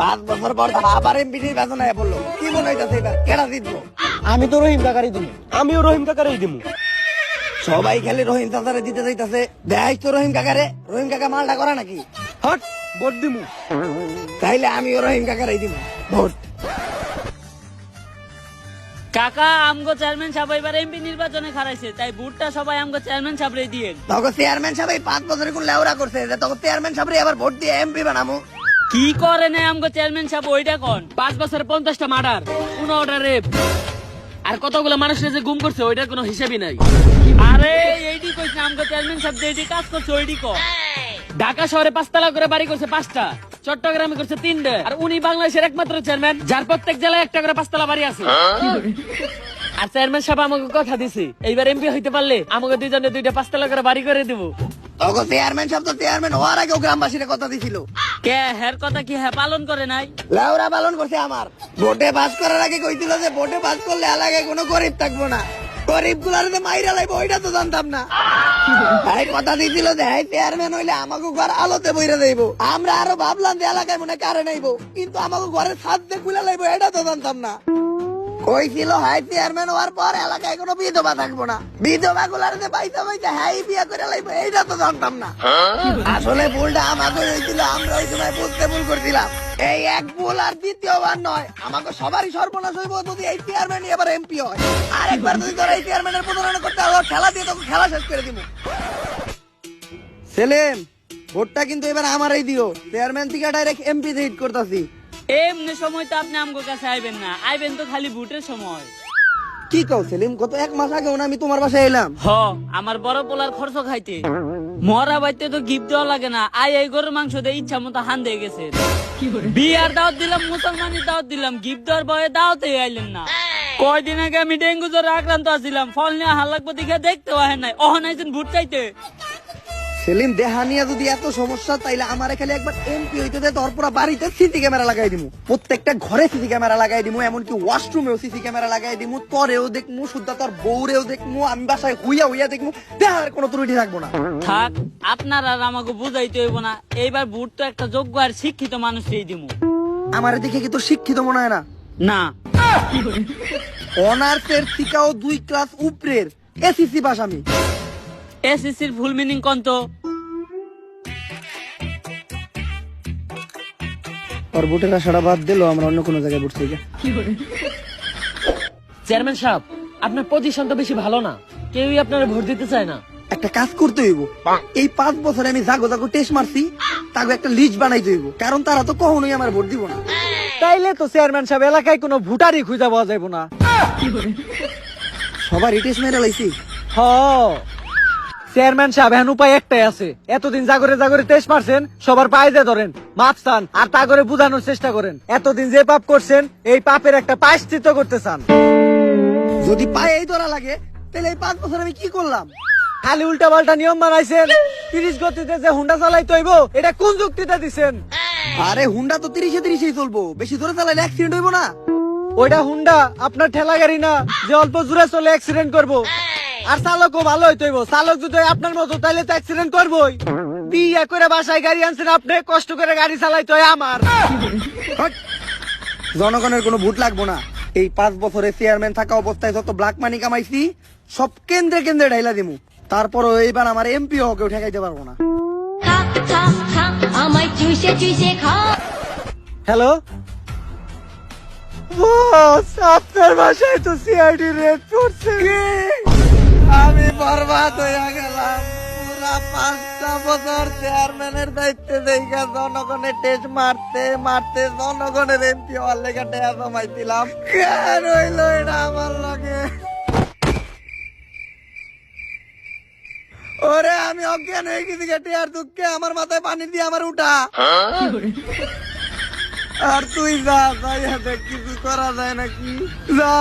5 বছর পর আবার এমপি নির্বাচন হয়ে পড়লো, কি মনে হইতাছে এবার কেডা জিতবো? আমি তো রহিম কাকারই দিমু। আমিও রহিম কাকারই দিমু। সবাই খালি রহিম চাচারে দিতে যাইতাছে, দেখাইস তো রহিম কাকারে। রহিম কাকা মালটা করা নাকি? হট, ভোট দিমু। তাইলে আমিও রহিম কাকারাই দিব ভোট। কাকা আমগো চেয়ারম্যান সাহেব এবার এমপি নির্বাচনে খারাইছে, তাই ভোটটা সবাই আমগো চেয়ারম্যান সাহেবরে দিয়ে। তখন চেয়ারম্যান সাহেব এই 5 বছরে কোন লেওরা করছে যে তখন চেয়ারম্যান সাহেব আবার ভোট দিয়ে এমপি বানামু? কি করে না আমগো চেয়ারম্যান সাহেব ওইটা কোন? 5 বছরে 50টা মার্ডার, 15টা রেপ, আর কতগুলো মানুষের যে গুম করছে ওইটার কোনো হিসাবই নাই। আরে এইডি কইছে আমগো চেয়ারম্যান সাহেব যেইডি কাজ করছে ওইডি কো। ঢাকা শহরে 5 তলা করে বাড়ি করছে 5টা, চট্টগ্রামে করছে 3টে, আর উনি বাংলাদেশের একমাত্র চেয়ারম্যান যার প্রত্যেক জেলায় একটা করে 5 তলা বাড়ি আছে। আর চেয়ারম্যান সাহেব আমাকে কথা দিছে এইবার এমপি হইতে পারলে আমাকে দুইজনে 2টা 5 তলা করে বাড়ি করে দিব। তখন চেয়ারম্যান সাহেব তো চেয়ারম্যান হওয়ার আগেও গ্রামবাসীর কথা দিছিল। কে হের কথা কি হ্যাঁ পালন করে নাই? লেওরা পালন করছে আমার। ভোটে পাস করার আগে কইছিল যে ভোটে পাস করলে এলাকায় কোনো গরিব থাকবো না, গরিব গুলার মাইরা লাইবো, ওইটা তো জানতাম না। তাই কথা দিছিল যে হ্যাঁ চেয়ারম্যান হইলে আমাকে ঘর আলোতে বইরা দেবো। আমরা আরো ভাবলাম যে এলাকায় মনে কারে নাইবো, কিন্তু আমাকে ঘরের ছাদ দিয়ে খুলে লাইবো, এটা তো জানতাম না। কইছিল হাই চেয়ারম্যান হওয়ার পর এলাকায় কোনো বিধবা থাকবো না, বিধবা গুলার পাইতে পাইতে হাই বিয়া করে লাইবো, এইটা তো জানতাম না। আসলে ভুলটা আমাকে হয়েছিল, আমরা ওই সময় বুঝতে ভুল করছিলাম। এই এক ভুল আর দ্বিতীয়বার নয়, আমাকে সবারই সর্বনাশ হইব যদি এই চেয়ারম্যান এবার এমপি হয়। আরেকবার যদি তোরা এই চেয়ারম্যানের প্রতারণা করতে হবে, খেলা দিয়ে তোকে খেলা শেষ করে দিব। সেলিম, ভোটটা কিন্তু এবার আমারই দিও। চেয়ারম্যান থেকে ডাইরেক্ট এমপি হিট করতেছি। এমনি সময় তো আপনি আমগো কাছে আইবেন না, আইবেন তো খালি ভোটের সময়। কি কও সেলিম, গত 1 মাস আগেও না আমি তোমার বাসায় এলাম। হ, আমার বড় পোলার খরচ খাইতে মরা বাইতে তো গিফট দেওয়া লাগে না, এই গরুর মাংস দিয়ে ইচ্ছা মতো হান দিয়ে গেছে। বিয়ার দাওয়াত দিলাম, মুসলমানি দাওয়াত দিলাম, গিফট দেওয়ার ভয়ে দাওয়াতে আইলেন না। কয়দিন আগে আমি ডেঙ্গু জ্বরে আক্রান্ত আছিলাম, ফল নিয়ে হাল লাগবো দেখে দেখতেও হয় নাই, অহন আইছেন ভোট চাইতে। সেলিম, দেহা নিয়ে যদি এত সমস্যা তাইলে আমার খালি একবার এমপি হইতে দে, তোর পুরা বাড়িতে সিসি ক্যামেরা লাগাই দিমু, প্রত্যেকটা ঘরে সিসি ক্যামেরা লাগাই দিমু, এমনকি ওয়াশরুমেও সিসি ক্যামেরা লাগাই দিমু, তোরেও দেখমু, শুদ্ধা তোর বউরেও দেখমু, আমি বাসায় হুইয়া হুইয়া দেখমু, দেহার কোনো ত্রুটি থাকবো না। থাক, আপনার আর আমাকে বুঝাইতে হইব না, এইবার ভোট তো একটা যোগ্য আর শিক্ষিত মানুষকেই দিমু। আমার দেখে কি তো শিক্ষিত মনে হয় না? না, অনার্সের থিকাও 2 ক্লাস উপরের এসিসি পাস আমি। এসএসসির ফুল মিনিং কোন তো? আর ভোটের আশাটা বাদ দিলো, আমরা অন্য কোনো জায়গায় ভোট চাই। চেয়ারম্যান সাহেব, আপনার পজিশন তো বেশি ভালো না, কেউই আপনার ভোট দিতে চায় না। একটা কাজ করতে হইব, এই 5 বছরে আমি জাগো জাগো টেস্ট মারছি, তাকে একটা লিস্ট বানাইতে হইব, কারণ তারা তো কখনোই আমার ভোট দিব না। তাইলে তো চেয়ারম্যান সাহেব এলাকায় কোনো ভোটারই খুঁজে পাওয়া যাইব না। সবার টেস্ট মেরে লাইছি। হ, চেয়ারম্যান সাহেব এখন উপায় একটাই আছে, এতদিন জাগরে জাগরে টেস্ট মারছেন, সবার পায়ে দিয়ে ধরেন, মাপ চান, আর তা করে বুঝানোর চেষ্টা করেন এতদিন যে পাপ করছেন এই পাপের একটা প্রায়শ্চিত্ত করতে চান। যদি পায়েই ধরা লাগে তাহলে এই 5 বছর আমি কি করলাম? খালি উল্টা পাল্টা নিয়ম বানাইছেন, 30 গতিতে যে হুন্ডা চালাইতে হইব এটা কোন যুক্তিতে দিছেন? আরে হুন্ডা তো 30-30 চলবো, বেশি জোরে চালাইলে অ্যাক্সিডেন্ট হইব না? ওইটা হুন্ডা, আপনার ঠেলা গাড়ি না যে অল্প জোরে চলে অ্যাক্সিডেন্ট করবো। আর চালকও ভালো হইতে হইব, চালক যদি আপনার মতো তাইলে তো অ্যাক্সিডেন্ট করবোই। বিয়ে করে বাসায় গাড়ি আনছেন আপনি, কষ্ট করে গাড়ি চালাইতে হয় আমার। হট! জনগণের কোনো ভোট লাগবো না। এই 5 বছরে চেয়ারম্যান থাকা অবস্থায় যত ব্ল্যাক মানি কামাইছি সব কেন্দ্রে কেন্দ্রে ঢাইলা দিমু, তারপরও এইবার আমার এমপি হওয়া কেউ ঠেকাইতে পারবো না। খা খা খা আমায় চুষে চুষে খা। হ্যালো বস, আপনার বাসায় তো সিআইডি রেড করছে। আমি বরবাদ হয়ে গেলাম। পুরা 5টা বছর চেয়ারম্যানের দায়িত্বে দেখা জনগণের টেস্ট মারতে মারতে জনগণের এমপি হওয়ার লেগে টেয়া জমাইছিলাম, কেন হইলো এটা আমার লাগে? ওরে আমি অজ্ঞান হয়ে গেছি টেয়ার দুঃখে, আমার মাথায় পানি দিয়ে আমার উঠা। আর তুই যা, যাইয়া দেখ কিছু করা যায় নাকি, যা।